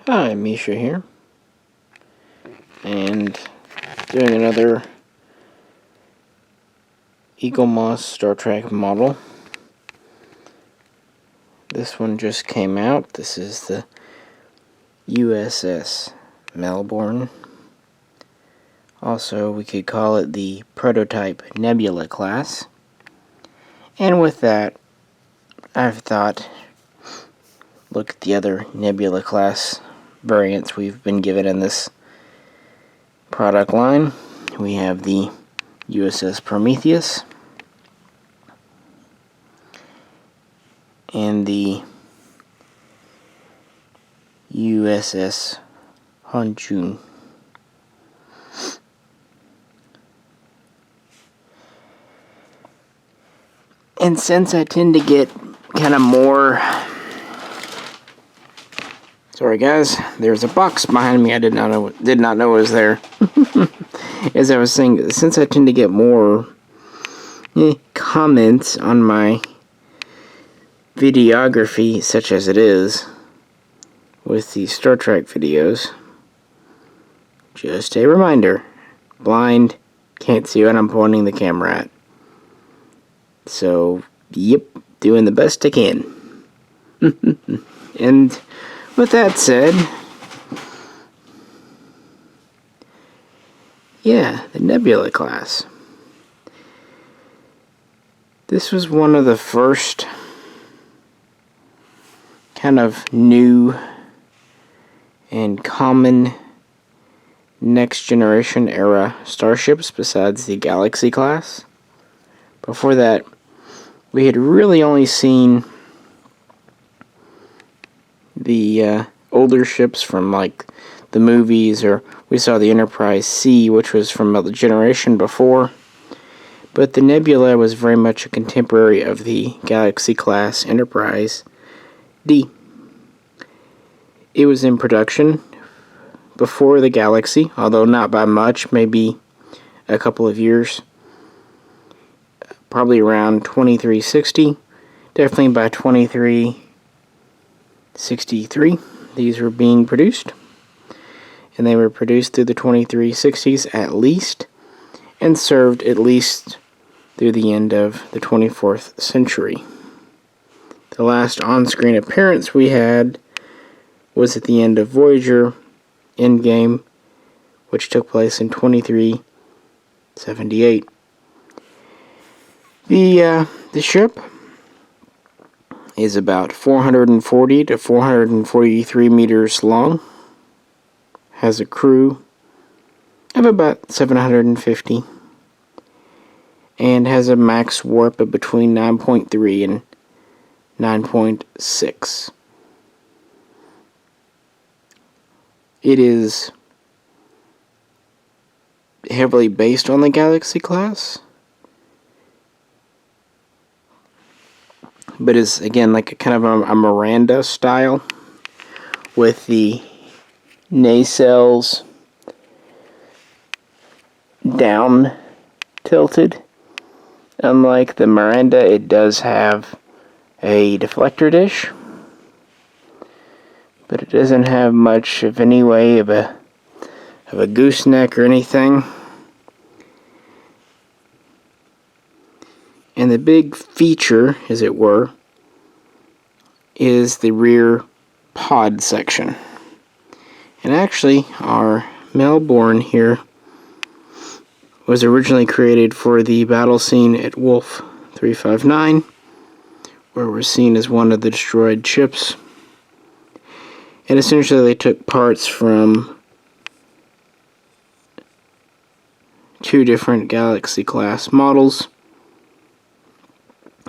Hi, Misha here, and doing another Eaglemoss Star Trek model. This one just came out. This is the USS Melbourne. Also, we could call it the Prototype Nebula Class. And with that, I've thought, look at the other Nebula Class variants we've been given in this product line. We have the USS Prometheus and the USS Hanjun. And since I tend to get kind of more... Sorry guys, there's a box behind me I did not know was there. As I was saying, since I tend to get more comments on my videography, such as it is, with the Star Trek videos, just a reminder, blind, can't see what I'm pointing the camera at. So, yep, doing the best I can. And with that said, yeah, the Nebula Class. This was one of the first kind of new and common next generation era starships besides the Galaxy class. Before that, we had really only seen the older ships from like the movies, or we saw the Enterprise C, which was from the generation before. But the Nebula was very much a contemporary of the Galaxy class Enterprise D. It was in production before the Galaxy, although not by much, maybe a couple of years. Probably around 2360. Definitely by 2363, these were being produced. And they were produced through the 2360s at least, and served at least through the end of the 24th century. The last on-screen appearance we had was at the end of Voyager Endgame, which took place in 2378. The ship is about 440 to 443 meters long, has a crew of about 750, and has a max warp of between 9.3 and 9.6. It is heavily based on the Galaxy class, but is again like a kind of a Miranda style with the nacelles down tilted. Unlike the Miranda, it does have a deflector dish, but it doesn't have much of any way of a gooseneck or anything. And the big feature, as it were, is the rear pod section. And actually, our Melbourne here was originally created for the battle scene at Wolf 359, where we're seen as one of the destroyed ships. And essentially they took parts from two different Galaxy class models,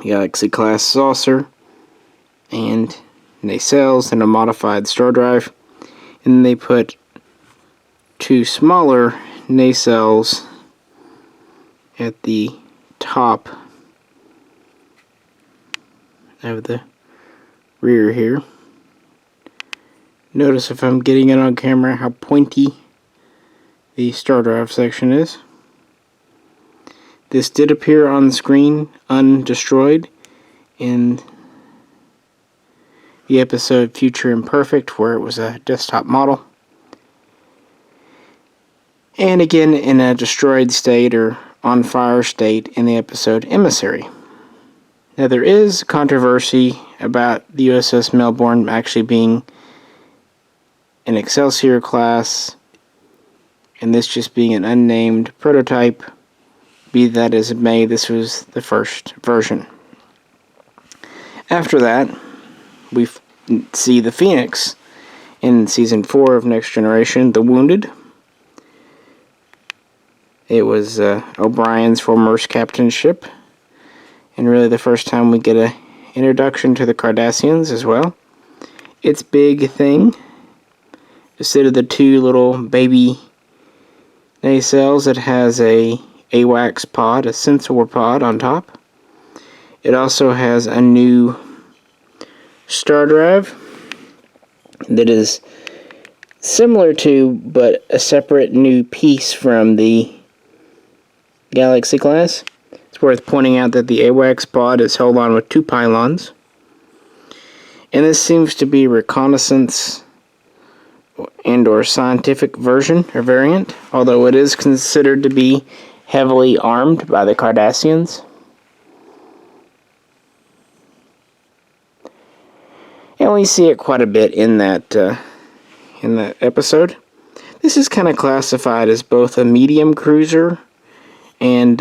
Galaxy class saucer and nacelles and a modified star drive, and they put two smaller nacelles at the top of the rear here. Notice, if I'm getting it on camera, how pointy the star drive section is. This did appear on the screen undestroyed in the episode Future Imperfect, where it was a desktop model. And again in a destroyed state or on fire state in the episode Emissary. Now there is controversy about the USS Melbourne actually being an Excelsior class, and this just being an unnamed prototype. Be that as it may, this was the first version. After that, we see the Phoenix in Season 4 of Next Generation, The Wounded. It was O'Brien's former captain's ship, and really the first time we get an introduction to the Cardassians as well. Its big thing, instead of the two little baby nacelles, it has a AWACS pod, a sensor pod on top. It also has a new star drive that is similar to, but a separate new piece from the Galaxy class. It's worth pointing out that the AWACS pod is held on with two pylons. And this seems to be reconnaissance and or scientific version or variant, although it is considered to be heavily armed by the Cardassians. And we see it quite a bit in that episode. This is kind of classified as both a medium cruiser and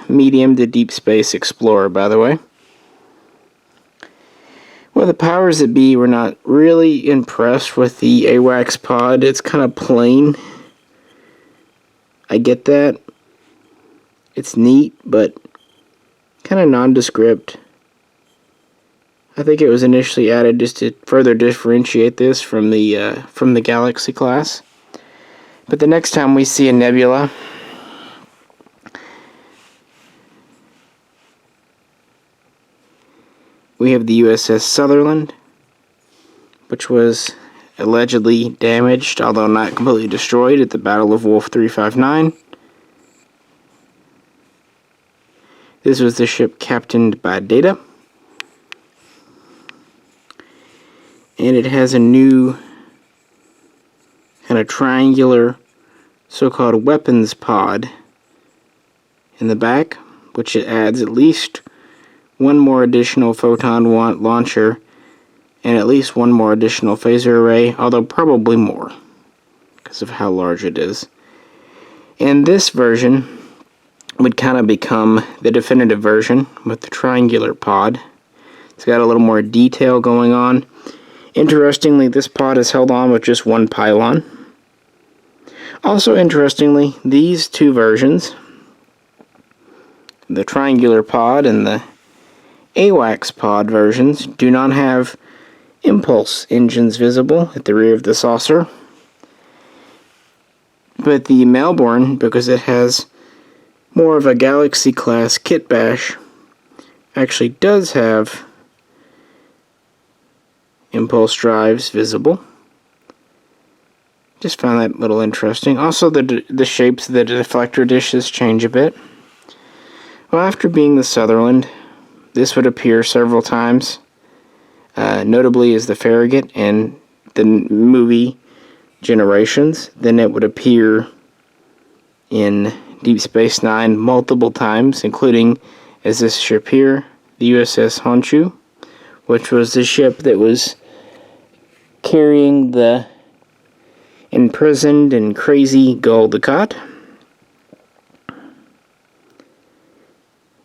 medium to deep space explorer, by the way. Well, the powers that be were not really impressed with the AWACS pod. It's kind of plain. I get that. It's neat, but kind of nondescript. I think it was initially added just to further differentiate this from the Galaxy class. But the next time we see a nebula, we have the USS Sutherland, which was allegedly damaged, although not completely destroyed, at the Battle of Wolf 359. This was the ship captained by Data. And it has a new kind of triangular so-called weapons pod in the back, which it adds at least one more additional photon launcher and at least one more additional phaser array, although probably more because of how large it is. And this version would kind of become the definitive version with the triangular pod. It's got a little more detail going on. Interestingly, this pod is held on with just one pylon. Also interestingly, these two versions, the triangular pod and the AWACS pod versions, do not have impulse engines visible at the rear of the saucer. But the Melbourne, because it has more of a Galaxy class kit bash, actually does have impulse drives visible. Just found that a little interesting. Also, the shapes of the deflector dishes change a bit. Well, after being the Sutherland, this would appear several times, notably as the Farragut in the movie Generations. Then it would appear in Deep Space Nine multiple times, including as this ship here, the USS Honshu, which was the ship that was carrying the imprisoned and crazy Gul Dukat.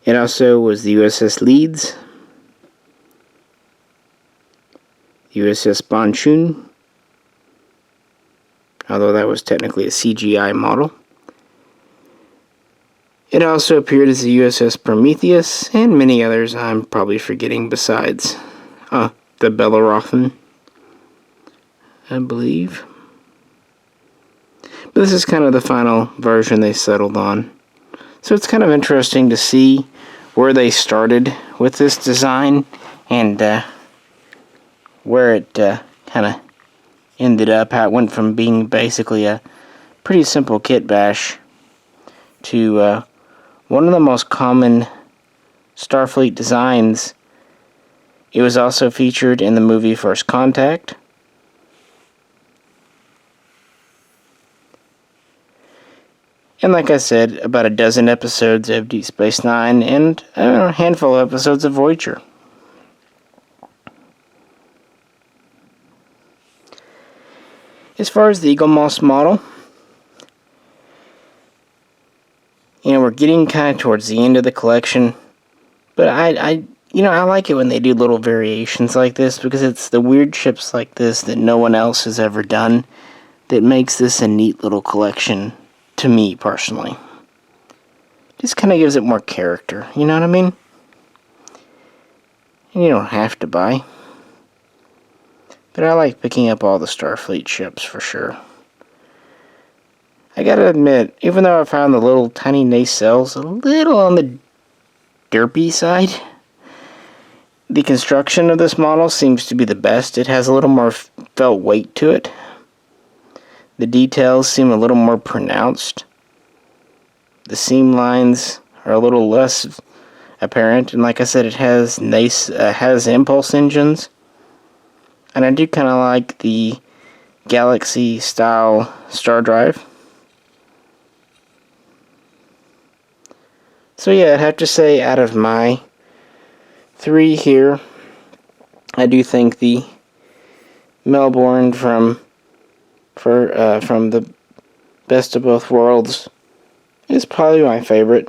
It also was the USS Leeds, USS Bonchun, although that was technically a CGI model. It also appeared as the USS Prometheus, and many others I'm probably forgetting besides the Bellerophon, I believe. But this is kind of the final version they settled on. So it's kind of interesting to see where they started with this design and where it kind of ended up, how it went from being basically a pretty simple kit bash to one of the most common Starfleet designs It was also featured in the movie First Contact. And like I said, about a dozen episodes of Deep Space Nine and a handful of episodes of Voyager. As far as the Eaglemoss model, we're getting kind of towards the end of the collection, but I like it when they do little variations like this, because it's the weird ships like this that no one else has ever done that makes this a neat little collection to me personally. Just kind of gives it more character, you know what I mean? And you don't have to buy. But I like picking up all the Starfleet ships for sure. I gotta admit, even though I found the little tiny nacelles a little on the derpy side, the construction of this model seems to be the best. It has a little more felt weight to it. The details seem a little more pronounced. The seam lines are a little less apparent, and like I said, it has impulse engines. And I do kind of like the Galaxy style star drive. So yeah, I'd have to say out of my 3 here, I do think the Melbourne from the Best of Both Worlds is probably my favorite.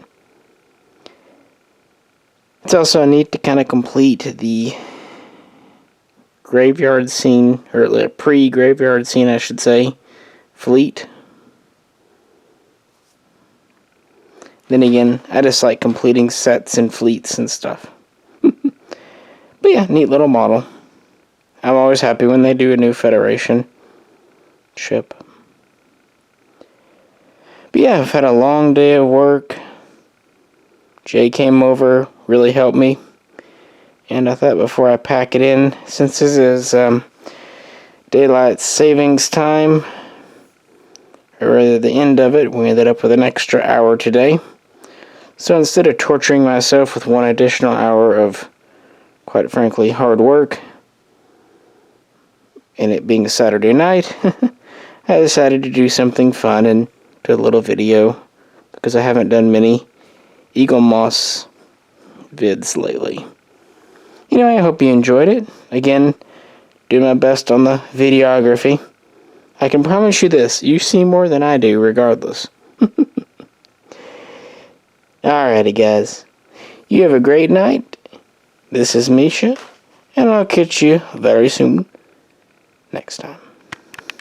It's also neat to kind of complete the graveyard scene, or the pre-graveyard scene, I should say, fleet. Then again, I just like completing sets and fleets and stuff. But yeah, neat little model. I'm always happy when they do a new Federation ship. But yeah, I've had a long day of work. Jay came over, really helped me. And I thought before I pack it in, since this is daylight savings time, or rather the end of it, we ended up with an extra hour today. So instead of torturing myself with one additional hour of, quite frankly, hard work, and it being a Saturday night, I decided to do something fun and do a little video, because I haven't done many Eaglemoss vids lately. I hope you enjoyed it. Again, do my best on the videography. I can promise you this, you see more than I do regardless. Alrighty guys, you have a great night. This is Misha, and I'll catch you very soon next time.